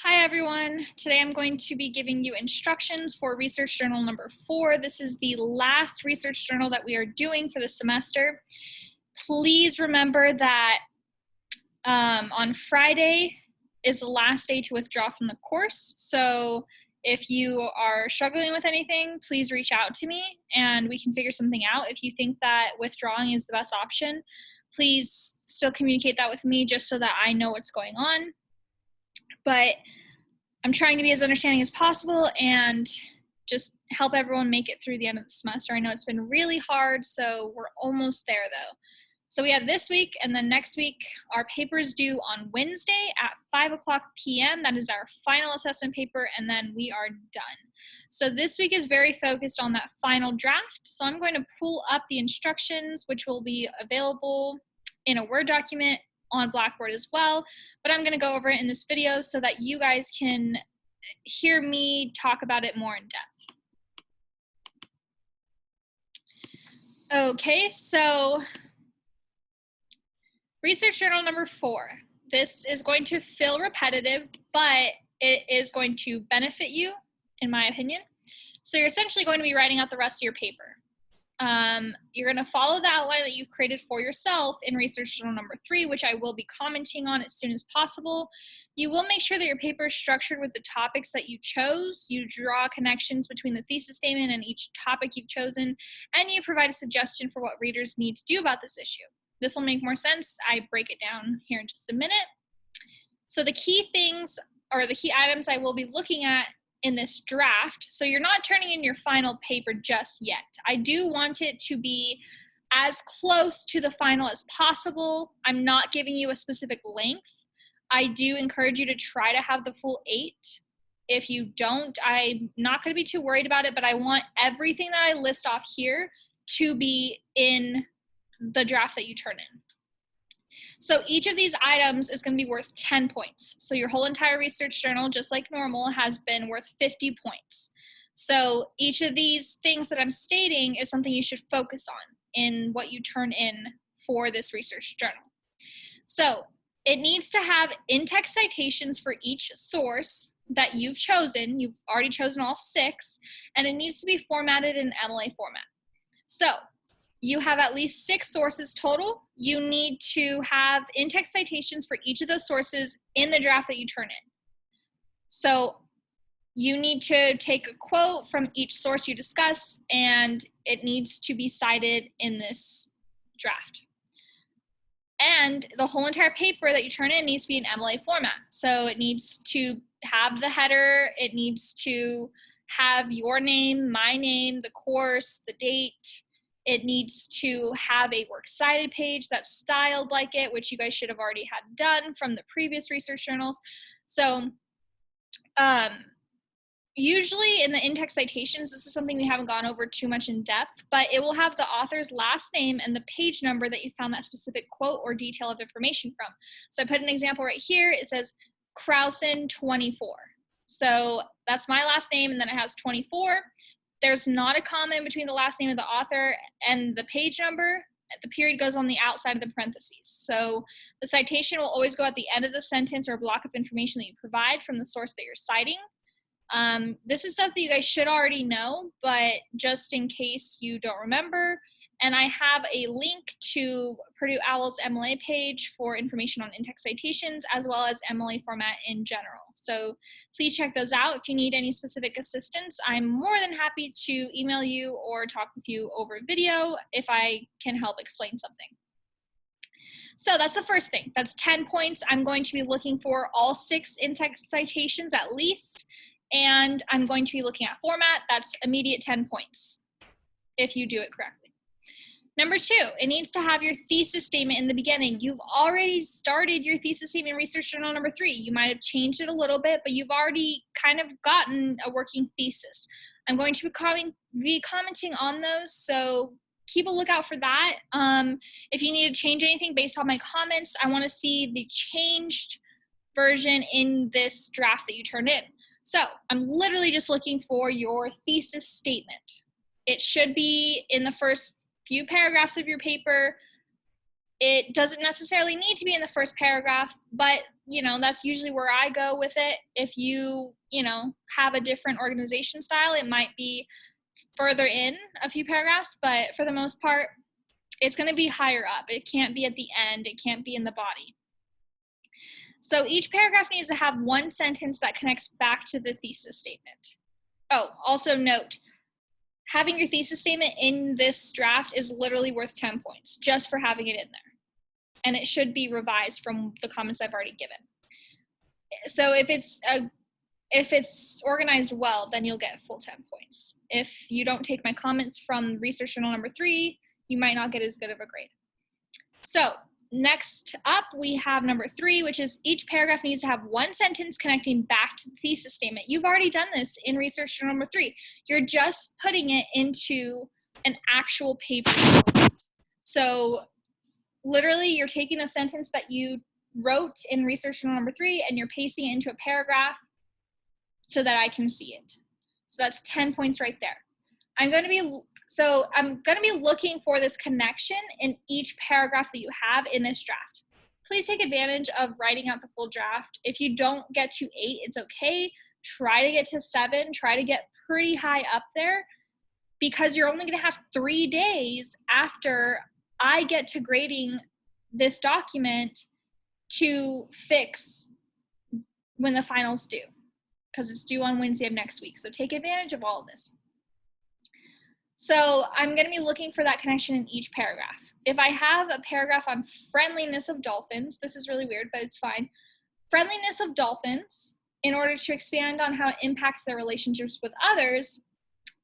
Hi everyone. Today I'm going to be giving you instructions for research journal number 4. This is the last research journal that we are doing for the semester. Please remember that on Friday is the last day to withdraw from the course. So if you are struggling with anything, please reach out to me and we can figure something out. If you think that withdrawing is the best option, please still communicate that with me just so that I know what's going on. But I'm trying to be as understanding as possible and just help everyone make it through the end of the semester. I know it's been really hard, so we're almost there though. So we have this week and then next week, our paper's due on Wednesday at 5:00 p.m. That is our final assessment paper, and then we are done. So this week is very focused on that final draft. So I'm going to pull up the instructions, which will be available in a Word document on Blackboard as well, but I'm going to go over it in this video so that you guys can hear me talk about it more in depth. Okay, so research journal number 4. This is going to feel repetitive, but it is going to benefit you, in my opinion. So you're essentially going to be writing out the rest of your paper. You're going to follow the outline that you've created for yourself in research journal number 3, which I will be commenting on as soon as possible. You will make sure that your paper is structured with the topics that you chose. You draw connections between the thesis statement and each topic you've chosen, and you provide a suggestion for what readers need to do about this issue. This will make more sense. I break it down here in just a minute. So the key things, or the key items I will be looking at in this draft, so you're not turning in your final paper just yet. I do want it to be as close to the final as possible. I'm not giving you a specific length. I do encourage you to try to have the full 8. If you don't, I'm not going to be too worried about it, but I want everything that I list off here to be in the draft that you turn in. So each of these items is going to be worth 10 points. So your whole entire research journal, just like normal, has been worth 50 points. So each of these things that I'm stating is something you should focus on in what you turn in for this research journal. So it needs to have in-text citations for each source that you've chosen. You've already chosen all 6, and it needs to be formatted in MLA format. So you have at least 6 sources total. You need to have in-text citations for each of those sources in the draft that you turn in. So you need to take a quote from each source you discuss, and it needs to be cited in this draft. And the whole entire paper that you turn in needs to be in MLA format. So it needs to have the header, it needs to have your name, my name, the course, the date. It needs to have a works cited page that's styled like it, which you guys should have already had done from the previous research journals. So usually in the in-text citations, this is something we haven't gone over too much in depth, but it will have the author's last name and the page number that you found that specific quote or detail of information from. So I put an example right here. It says Krausen 24. So that's my last name, and then it has 24. There's not a comma in between the last name of the author and the page number. The period goes on the outside of the parentheses. So the citation will always go at the end of the sentence or block of information that you provide from the source that you're citing. This is stuff that you guys should already know, but just in case you don't remember, and I have a link to Purdue OWL's MLA page for information on in-text citations, as well as MLA format in general. So please check those out. If you need any specific assistance, I'm more than happy to email you or talk with you over video if I can help explain something. So that's the first thing. That's 10 points. I'm going to be looking for all 6 in-text citations at least, and I'm going to be looking at format. That's immediate 10 points if you do it correctly. Number 2, it needs to have your thesis statement in the beginning. You've already started your thesis statement in research journal number 3. You might have changed it a little bit, but you've already kind of gotten a working thesis. I'm going to be commenting on those, so keep a lookout for that. If you need to change anything based on my comments, I want to see the changed version in this draft that you turned in. So I'm literally just looking for your thesis statement. It should be in the first few paragraphs of your paper. It doesn't necessarily need to be in the first paragraph, but that's usually where I go with it. If you have a different organization style, it might be further in a few paragraphs, but for the most part, it's going to be higher up. It can't be at the end. It can't be in the body. So each paragraph needs to have one sentence that connects back to the thesis statement. Oh, also note, having your thesis statement in this draft is literally worth 10 points just for having it in there. And it should be revised from the comments I've already given. So if it's organized well, then you'll get full 10 points. If you don't take my comments from research journal number 3, you might not get as good of a grade. So next up, we have number 3, which is each paragraph needs to have one sentence connecting back to the thesis statement. You've already done this in research journal number 3. You're just putting it into an actual paper. So literally, you're taking a sentence that you wrote in research journal number 3 and you're pasting it into a paragraph so that I can see it. So that's 10 points right there. I'm going to be looking for this connection in each paragraph that you have in this draft. Please take advantage of writing out the full draft. If you don't get to 8, it's okay. Try to get to 7. Try to get pretty high up there, because you're only going to have 3 days after I get to grading this document to fix when the finals due, because it's due on Wednesday of next week. So take advantage of all of this. So I'm going to be looking for that connection in each paragraph. If I have a paragraph on friendliness of dolphins, this is really weird, but it's fine. Friendliness of dolphins, in order to expand on how it impacts their relationships with others,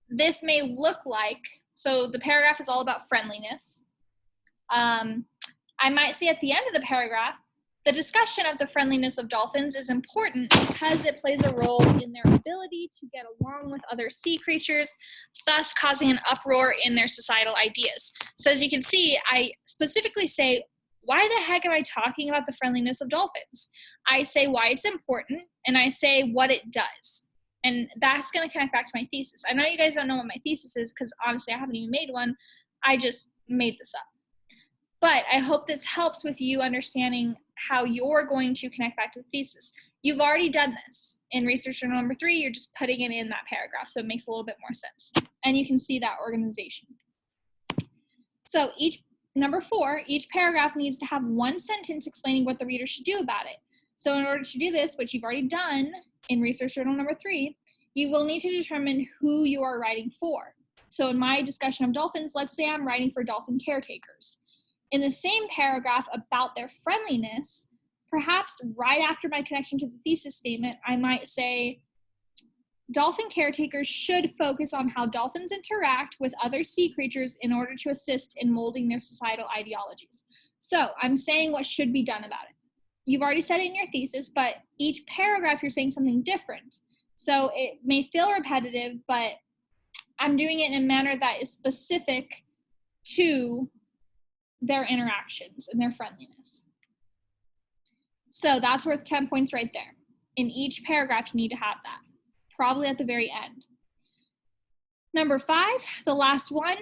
this may look like, so the paragraph is all about friendliness. I might say at the end of the paragraph, the discussion of the friendliness of dolphins is important because it plays a role in their ability to get along with other sea creatures, thus causing an uproar in their societal ideas. So as you can see, I specifically say, why the heck am I talking about the friendliness of dolphins? I say why it's important, and I say what it does. And that's going to connect back to my thesis. I know you guys don't know what my thesis is because honestly, I haven't even made one. I just made this up. But I hope this helps with you understanding how you're going to connect back to the thesis. You've already done this. In research journal number 3, you're just putting it in that paragraph, so it makes a little bit more sense. And you can see that organization. So number 4, each paragraph needs to have one sentence explaining what the reader should do about it. So in order to do this, which you've already done in research journal number 3, you will need to determine who you are writing for. So in my discussion of dolphins, let's say I'm writing for dolphin caretakers. In the same paragraph about their friendliness, perhaps right after my connection to the thesis statement, I might say, dolphin caretakers should focus on how dolphins interact with other sea creatures in order to assist in molding their societal ideologies. So I'm saying what should be done about it. You've already said it in your thesis, but each paragraph you're saying something different. So it may feel repetitive, but I'm doing it in a manner that is specific to their interactions and their friendliness. So that's worth 10 points right there. In each paragraph, you need to have that, probably at the very end. Number 5, the last one,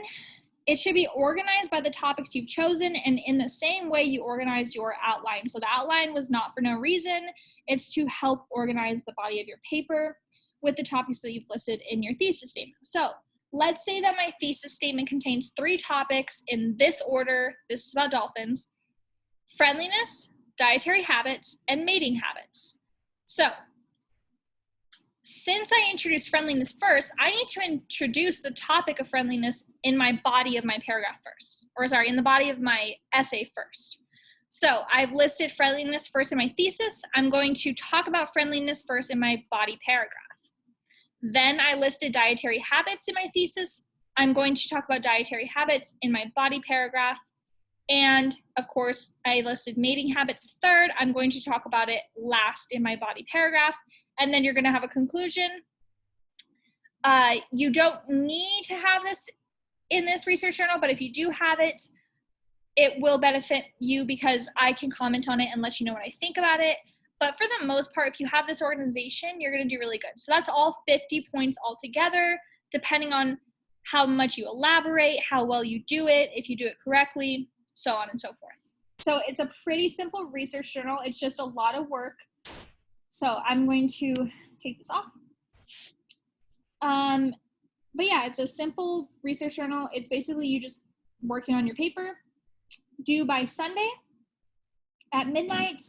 it should be organized by the topics you've chosen and in the same way you organized your outline. So the outline was not for no reason. It's to help organize the body of your paper with the topics that you've listed in your thesis statement. So let's say that my thesis statement contains 3 topics in this order. This is about dolphins: friendliness, dietary habits, and mating habits. So since I introduced friendliness first, I need to introduce the topic of friendliness in my body of my paragraph first, in the body of my essay first. So I've listed friendliness first in my thesis. I'm going to talk about friendliness first in my body paragraph. Then I listed dietary habits in my thesis. I'm going to talk about dietary habits in my body paragraph. And of course, I listed mating habits third. I'm going to talk about it last in my body paragraph. And then you're going to have a conclusion. You don't need to have this in this research journal, but if you do have it, it will benefit you because I can comment on it and let you know what I think about it. But for the most part, if you have this organization, you're going to do really good. So that's all 50 points altogether, depending on how much you elaborate, how well you do it, if you do it correctly, so on and so forth. So it's a pretty simple research journal. It's just a lot of work. So I'm going to take this off. But yeah, it's a simple research journal. It's basically you just working on your paper, due by Sunday at midnight,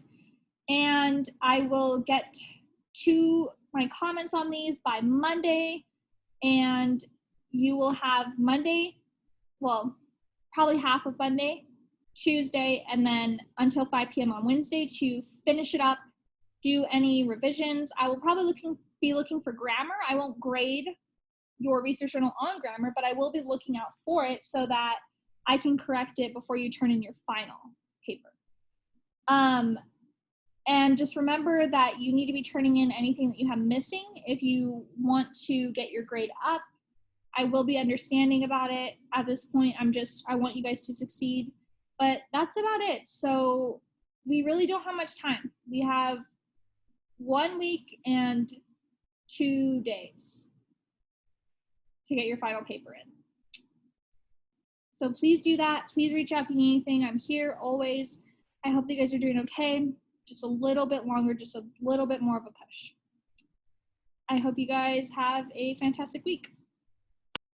and I will get to my comments on these by Monday, and you will have Monday, well, probably half of Monday, Tuesday, and then until 5 p.m. on Wednesday to finish it up, do any revisions. I will probably be looking for grammar. I won't grade your research journal on grammar, but I will be looking out for it so that I can correct it before you turn in your final paper. And just remember that you need to be turning in anything that you have missing if you want to get your grade up. I will be understanding about it at this point. I want you guys to succeed, but that's about it. So we really don't have much time. We have 1 week and 2 days to get your final paper in. So please do that. Please reach out if you need anything. I'm here always. I hope that you guys are doing okay. Just a little bit longer, just a little bit more of a push. I hope you guys have a fantastic week.